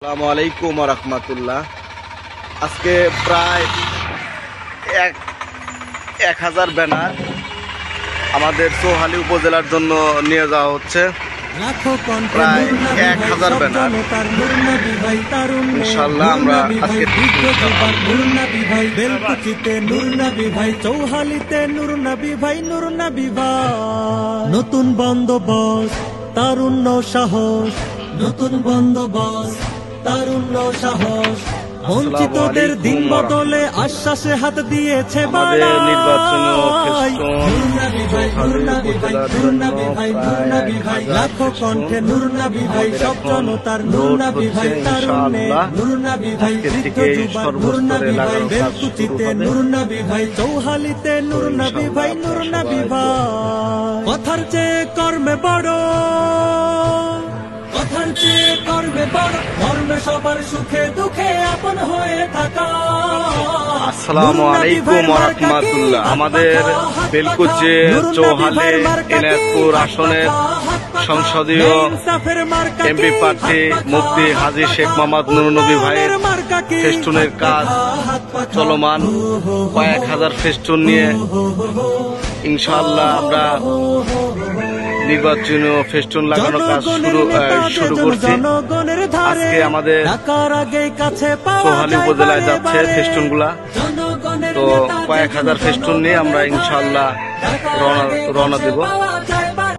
আসসালামু আলাইকুম ওয়া রাহমাতুল্লাহ। আজকে প্রায় 1000 ব্যানার আমাদের চৌহালি উপজেলার জন্য নিয়ে যাওয়া হচ্ছে। প্রায় 1000 ব্যানার ইনশাআল্লাহ আমরা আজকে চৌহালিতে নূর নবী ভাই, নূর নবী ভাই। নতুন বন্দোবস্ত, তারুণ্য সাহস, নতুন বন্দোবস্ত, তারুণ্য সাহস। বঞ্চিতদের দিন বদলে আশ্বাসে হাত দিয়েছে আমাদের নির্বাচনী লাখো কণ্ঠে নূর নবী ভাই, সব জনতার নূর নবী ভাই, তারুণ্যে নূর নবী ভাই, বৃদ্ধ যুবক নূর নবী ভাই, বেলকুচিতে নূর নবী ভাই, চৌহালিতে নূর নবী ভাই, নূর নবী ভাই। কথার চেয়ে কর্মে বড়, কথার চেয়ে কর্মে বড়, কর্মে সবার সুখে দুঃখে আপন হয়ে থাকা। আসসালামু আলাইকুম ওয়া রাহমাতুল্লাহ। আমাদের বেলকুচি চৌহালি এনায়তপুর আসনের সংসদীয় এমপি প্রার্থী মুফতি হাজী শেখ মোহাম্মদ নুর নবী ভাইয়ের ফেস্টুনের কাজ চলমান। কয়েক হাজার ফেস্টুন নিয়ে ইনশাআল্লাহ আমরা নির্বাচনী ফেস্টুন লাগানোর কাজ শুরু করছি। আজকে আমাদের চৌহালি উপজেলায় যাচ্ছে ফেস্টুন গুলা। তো কয়েক হাজার ফেস্টুন নিয়ে আমরা ইনশাআল্লাহ রওনা দেব।